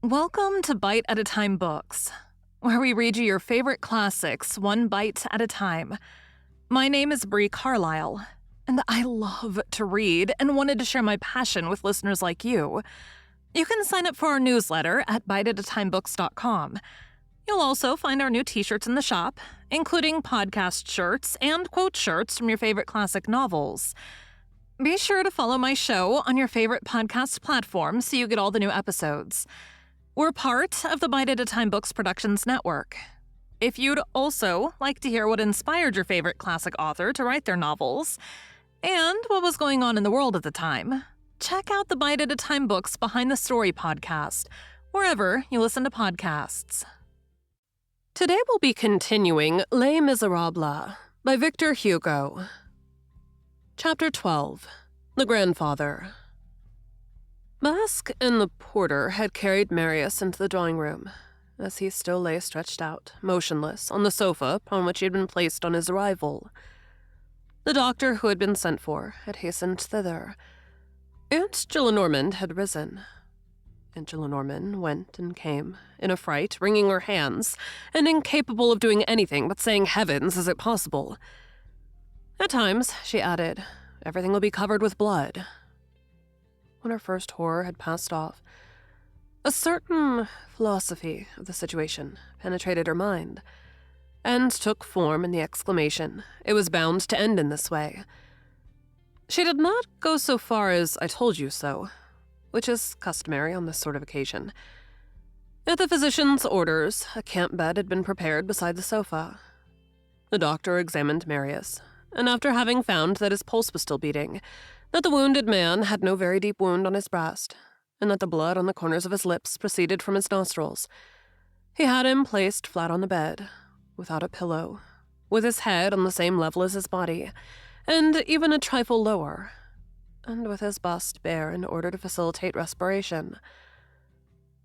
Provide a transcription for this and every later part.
Welcome to Bite at a Time Books, where we read you your favorite classics one bite at a time. My name is Bree Carlile, and I love to read and wanted to share my passion with listeners like you. You can sign up for our newsletter at biteatatimebooks.com. You'll also find our new t-shirts in the shop, including podcast shirts and quote shirts from your favorite classic novels. Be sure to follow my show on your favorite podcast platform so you get all the new episodes. We're part of the Bite at a Time Books Productions Network. If you'd also like to hear what inspired your favorite classic author to write their novels, and what was going on in the world at the time, check out the Bite at a Time Books Behind the Story podcast, wherever you listen to podcasts. Today we'll be continuing Les Miserables by Victor Hugo. Chapter 12, The Grandfather. Basque and the porter had carried Marius into the drawing room, as he still lay stretched out, motionless, on the sofa upon which he had been placed on his arrival. The doctor who had been sent for had hastened thither. Aunt Gillenormand had risen. Aunt Gillenormand went and came, in a fright, wringing her hands, and incapable of doing anything but saying, "Heavens, is it possible?" At times, she added, "Everything will be covered with blood." When her first horror had passed off, a certain philosophy of the situation penetrated her mind, and took form in the exclamation, "It was bound to end in this way." She did not go so far as "I told you so," which is customary on this sort of occasion. At the physician's orders, a camp bed had been prepared beside the sofa. The doctor examined Marius, and after having found that his pulse was still beating, that the wounded man had no very deep wound on his breast, and that the blood on the corners of his lips proceeded from his nostrils, he had him placed flat on the bed, without a pillow, with his head on the same level as his body, and even a trifle lower, and with his bust bare in order to facilitate respiration.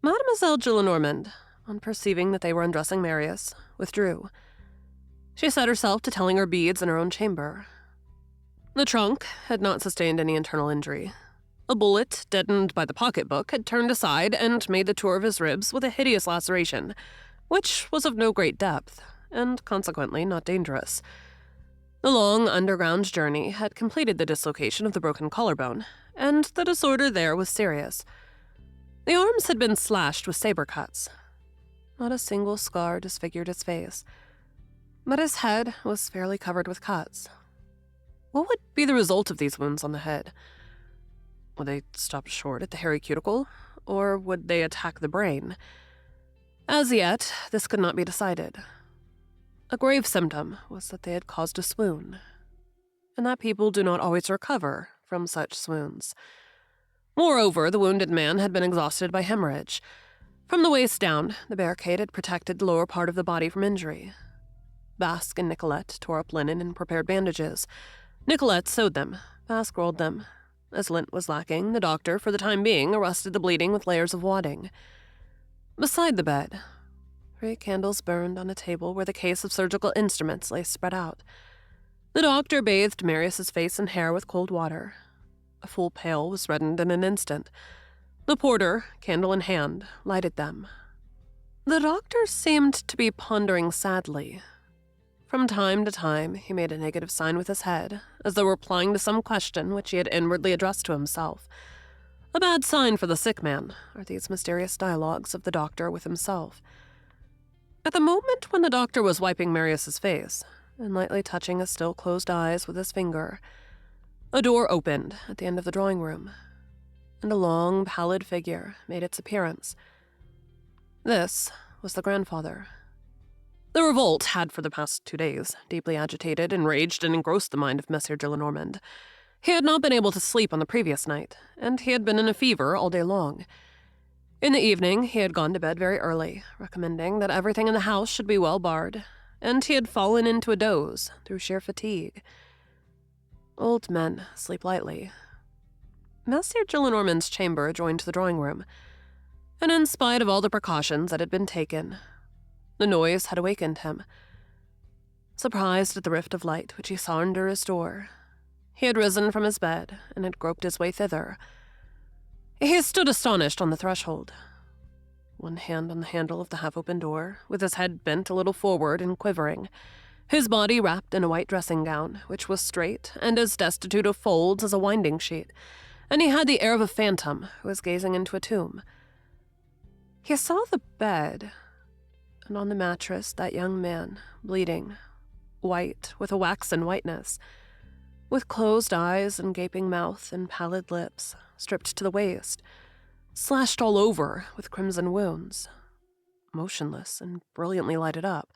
Mademoiselle Gillenormand, on perceiving that they were undressing Marius, withdrew. She set herself to telling her beads in her own chamber. The trunk had not sustained any internal injury. A bullet, deadened by the pocketbook, had turned aside and made the tour of his ribs with a hideous laceration, which was of no great depth, and consequently not dangerous. The long underground journey had completed the dislocation of the broken collarbone, and the disorder there was serious. The arms had been slashed with saber cuts. Not a single scar disfigured his face, but his head was fairly covered with cuts. What would be the result of these wounds on the head? Would they stop short at the hairy cuticle, or would they attack the brain? As yet, this could not be decided. A grave symptom was that they had caused a swoon, and that people do not always recover from such swoons. Moreover, the wounded man had been exhausted by hemorrhage. From the waist down, the barricade had protected the lower part of the body from injury. Basque and Nicolette tore up linen and prepared bandages. Nicolette sewed them, Basque rolled them. As lint was lacking, the doctor, for the time being, arrested the bleeding with layers of wadding. Beside the bed, 3 candles burned on a table where the case of surgical instruments lay spread out. The doctor bathed Marius's face and hair with cold water. A full pail was reddened in an instant. The porter, candle in hand, lighted them. The doctor seemed to be pondering sadly. From time to time, he made a negative sign with his head, as though replying to some question which he had inwardly addressed to himself. A bad sign for the sick man are these mysterious dialogues of the doctor with himself. At the moment when the doctor was wiping Marius's face, and lightly touching his still closed eyes with his finger, a door opened at the end of the drawing room, and a long, pallid figure made its appearance. This was the grandfather. The revolt had for the past 2 days deeply agitated, enraged, and engrossed the mind of Monsieur Gillenormand. He had not been able to sleep on the previous night, and he had been in a fever all day long. In the evening, he had gone to bed very early, recommending that everything in the house should be well barred, and he had fallen into a doze through sheer fatigue. Old men sleep lightly. Monsieur Gillenormand's chamber adjoined the drawing room, and in spite of all the precautions that had been taken, the noise had awakened him. Surprised at the rift of light which he saw under his door, he had risen from his bed and had groped his way thither. He stood astonished on the threshold. one hand on the handle of the half-open door, with his head bent a little forward and quivering, his body wrapped in a white dressing gown, which was straight and as destitute of folds as a winding sheet, and he had the air of a phantom who was gazing into a tomb. He saw the bed, and on the mattress that young man, bleeding, white with a waxen whiteness, with closed eyes and gaping mouth and pallid lips, stripped to the waist, slashed all over with crimson wounds, motionless and brilliantly lighted up.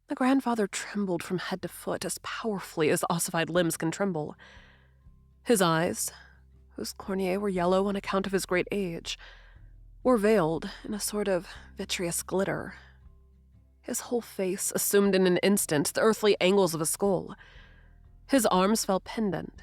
The grandfather trembled from head to foot as powerfully as ossified limbs can tremble. His eyes, whose corneae were yellow on account of his great age, were veiled in a sort of vitreous glitter. His whole face assumed in an instant the earthly angles of a skull. His arms fell pendant,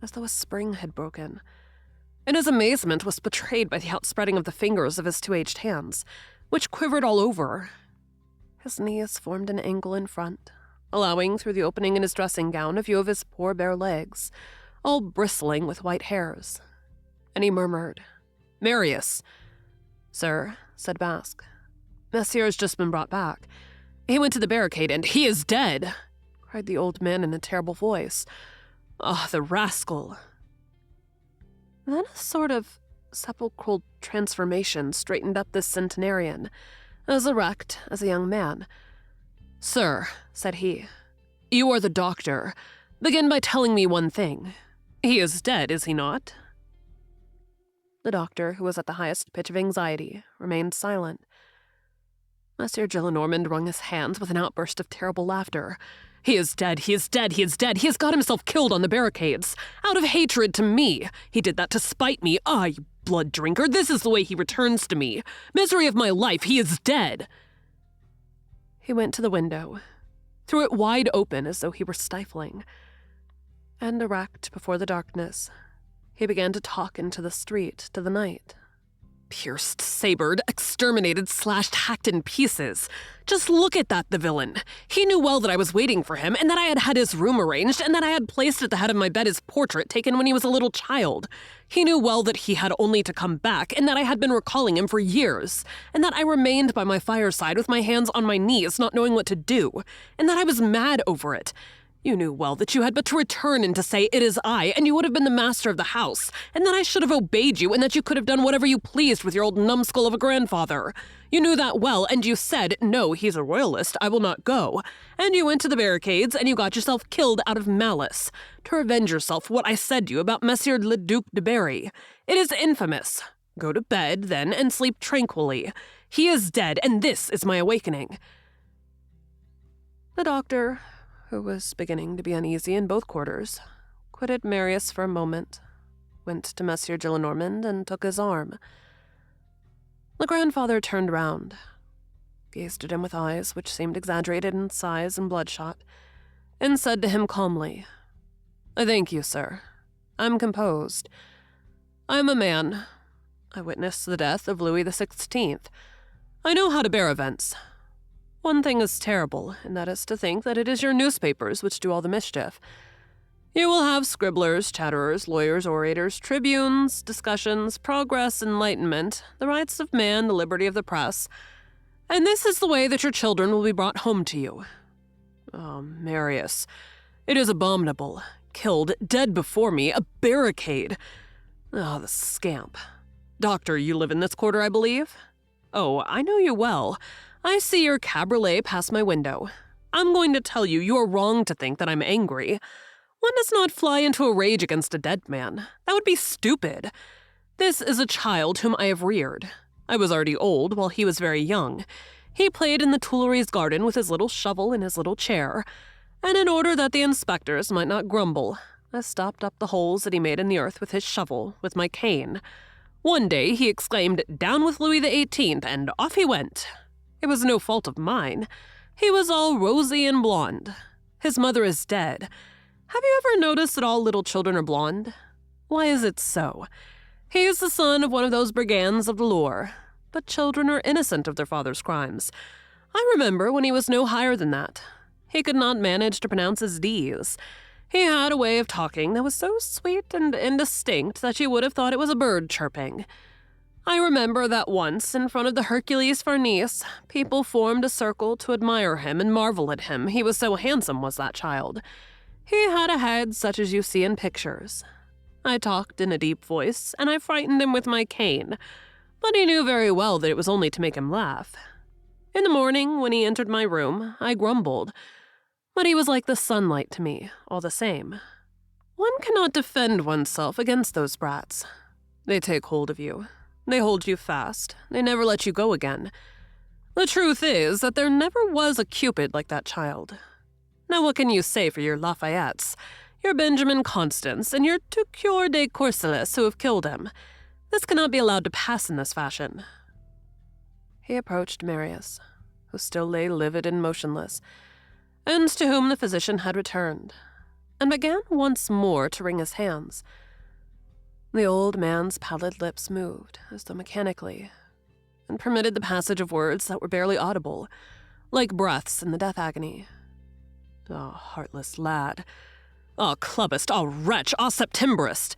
as though a spring had broken, and his amazement was betrayed by the outspreading of the fingers of his two aged hands, which quivered all over. His knees formed an angle in front, allowing through the opening in his dressing gown a view of his poor bare legs, all bristling with white hairs. And he murmured, "Marius." "Sir," said Basque, "Monsieur has just been brought back. He went to the barricade, and he is dead," cried the old man in a terrible voice. "Ah, the rascal." Then a sort of sepulchral transformation straightened up this centenarian, as erect as a young man. "Sir," said he, "you are the doctor. Begin by telling me one thing. He is dead, is he not?" The doctor, who was at the highest pitch of anxiety, remained silent. Monsieur Gillenormand wrung his hands with an outburst of terrible laughter. "He is dead, he is dead, he is dead. He has got himself killed on the barricades. Out of hatred to me. He did that to spite me. Ah, you blood drinker, this is the way he returns to me. Misery of my life, he is dead." He went to the window, threw it wide open as though he were stifling, and erect before the darkness, he began to talk into the street, to the night. "Pierced, sabred, exterminated, slashed, hacked in pieces. Just look at that, the villain. He knew well that I was waiting for him, and that I had had his room arranged, and that I had placed at the head of my bed his portrait taken when he was a little child. He knew well that he had only to come back, and that I had been recalling him for years, and that I remained by my fireside with my hands on my knees, not knowing what to do, and that I was mad over it. You knew well that you had but to return and to say, 'It is I,' and you would have been the master of the house, and that I should have obeyed you, and that you could have done whatever you pleased with your old numbskull of a grandfather. You knew that well, and you said, 'No, he's a royalist, I will not go.' And you went to the barricades, and you got yourself killed out of malice, to revenge yourself for what I said to you about Monsieur le Duc de Berry. It is infamous. Go to bed, then, and sleep tranquilly. He is dead, and this is my awakening." The doctor, who was beginning to be uneasy in both quarters, quitted Marius for a moment, went to Monsieur Gillenormand, and took his arm. The grandfather turned round, gazed at him with eyes which seemed exaggerated in size and bloodshot, and said to him calmly, "I thank you, sir. I'm composed. I am a man. I witnessed the death of Louis XVI. I know how to bear events. One thing is terrible, and that is to think that it is your newspapers which do all the mischief. You will have scribblers, chatterers, lawyers, orators, tribunes, discussions, progress, enlightenment, the rights of man, the liberty of the press, and this is the way that your children will be brought home to you. Oh, Marius, it is abominable. Killed, dead before me, a barricade. Oh, the scamp. Doctor, you live in this quarter, I believe? Oh, I know you well. I see your cabriolet pass my window. I'm going to tell you, you are wrong to think that I'm angry. One does not fly into a rage against a dead man. That would be stupid. This is a child whom I have reared. I was already old while he was very young. He played in the Tuileries garden with his little shovel and his little chair, and in order that the inspectors might not grumble, I stopped up the holes that he made in the earth with his shovel, with my cane. One day he exclaimed, 'Down with Louis XVIII,' and off he went. It was no fault of mine. He was all rosy and blonde. His mother is dead. Have you ever noticed that all little children are blonde? Why is it so? He is the son of one of those brigands of the Loire, but children are innocent of their father's crimes. I remember when he was no higher than that. He could not manage to pronounce his D's. He had a way of talking that was so sweet and indistinct that you would have thought it was a bird chirping. I remember that once, in front of the Hercules Farnese, people formed a circle to admire him and marvel at him. He was so handsome, was that child. He had a head such as you see in pictures. I talked in a deep voice, and I frightened him with my cane, but he knew very well that it was only to make him laugh. In the morning, when he entered my room, I grumbled, but he was like the sunlight to me, all the same. One cannot defend oneself against those brats. They take hold of you. They hold you fast. They never let you go again. The truth is that there never was a Cupid like that child. Now what can you say for your Lafayettes, your Benjamin Constance, and your Tucure de Courcelles who have killed him? This cannot be allowed to pass in this fashion. He approached Marius, who still lay livid and motionless, and to whom the physician had returned, and began once more to wring his hands. The old man's pallid lips moved, as though mechanically, and permitted the passage of words that were barely audible, like breaths in the death agony. Ah, heartless lad. Ah, clubbist. Ah, wretch. Ah, Septembrist.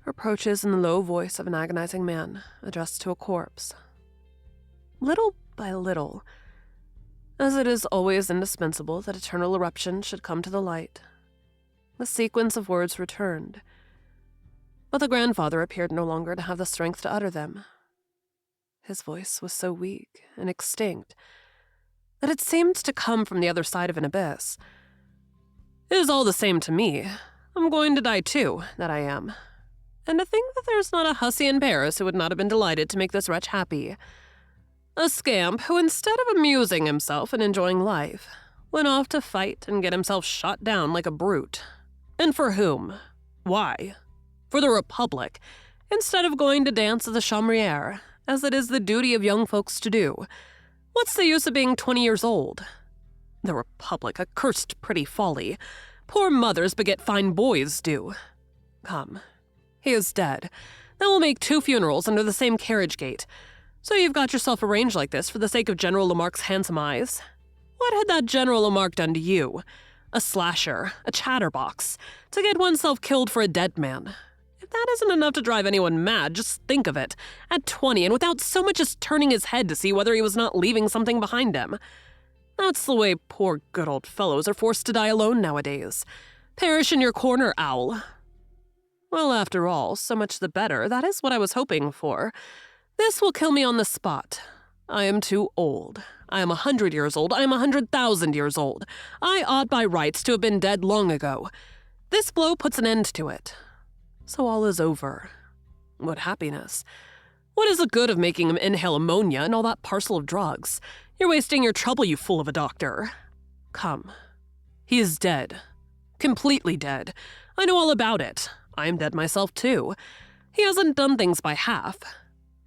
Reproaches in the low voice of an agonizing man, addressed to a corpse. Little by little, as it is always indispensable that eternal eruption should come to the light, the sequence of words returned, but the grandfather appeared no longer to have the strength to utter them. His voice was so weak and extinct that it seemed to come from the other side of an abyss. It is all the same to me. I'm going to die too, that I am. And to think that there's not a hussy in Paris who would not have been delighted to make this wretch happy. A scamp who, instead of amusing himself and enjoying life, went off to fight and get himself shot down like a brute. And for whom? Why? For the Republic, instead of going to dance at the Chambriere, as it is the duty of young folks to do. What's the use of being 20 years old? The Republic, a cursed pretty folly. Poor mothers beget fine boys do. Come, he is dead. That will make 2 funerals under the same carriage gate. So you've got yourself arranged like this for the sake of General Lamarck's handsome eyes? What had that General Lamarck done to you? A slasher, a chatterbox, to get oneself killed for a dead man. If that isn't enough to drive anyone mad, just think of it. At 20 and without so much as turning his head to see whether he was not leaving something behind him. That's the way poor good old fellows are forced to die alone nowadays. Perish in your corner, owl. Well, after all, so much the better. That is what I was hoping for. This will kill me on the spot. I am too old. I am 100 years old. I am 100,000 years old. I ought by rights to have been dead long ago. This blow puts an end to it. So all is over. What happiness. What is the good of making him inhale ammonia and all that parcel of drugs? You're wasting your trouble, you fool of a doctor. Come. He is dead. Completely dead. I know all about it. I am dead myself, too. He hasn't done things by half.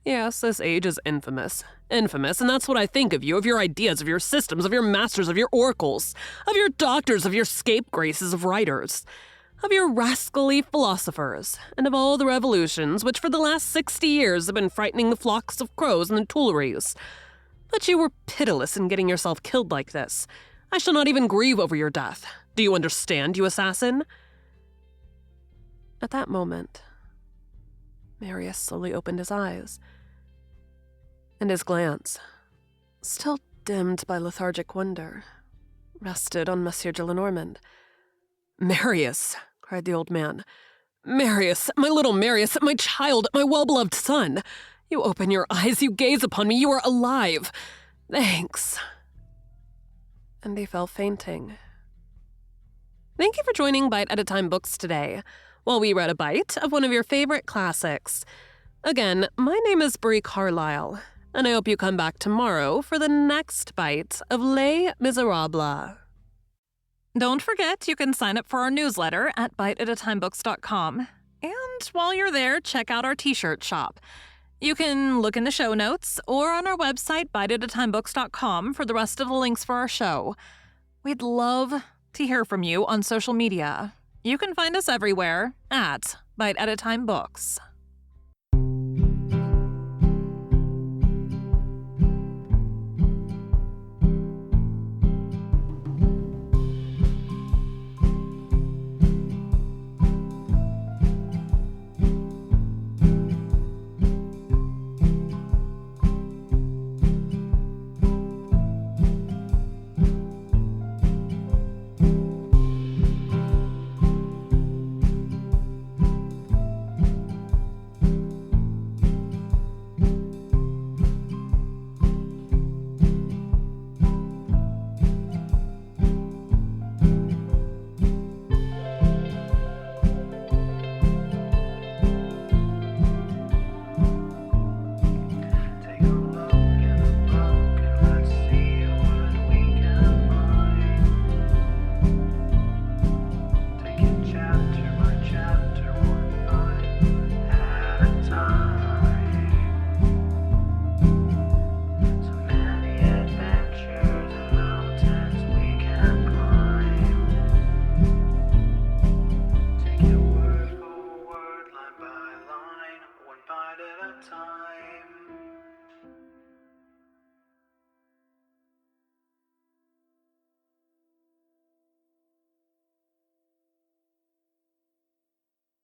Yes, this age is infamous. Infamous, and that's what I think of you, of your ideas, of your systems, of your masters, of your oracles, of your doctors, of your scapegraces of writers, of your rascally philosophers, and of all the revolutions which for the last 60 years have been frightening the flocks of crows in the Tuileries. But you were pitiless in getting yourself killed like this. I shall not even grieve over your death. Do you understand, you assassin? At that moment, Marius slowly opened his eyes, and his glance, still dimmed by lethargic wonder, rested on Monsieur de Lenormand. "Marius!" cried the old man. "Marius, my little Marius, my child, my well-beloved son! You open your eyes, you gaze upon me, you are alive! Thanks!" And he fell fainting. Thank you for joining Bite at a Time Books today, while we read a bite of one of your favorite classics. Again, my name is Bree Carlile, and I hope you come back tomorrow for the next bite of Les Miserables. Don't forget, you can sign up for our newsletter at biteatatimebooks.com. And while you're there, check out our t-shirt shop. You can look in the show notes or on our website, biteatatimebooks.com, for the rest of the links for our show. We'd love to hear from you on social media. You can find us everywhere at Bite at a Time Books.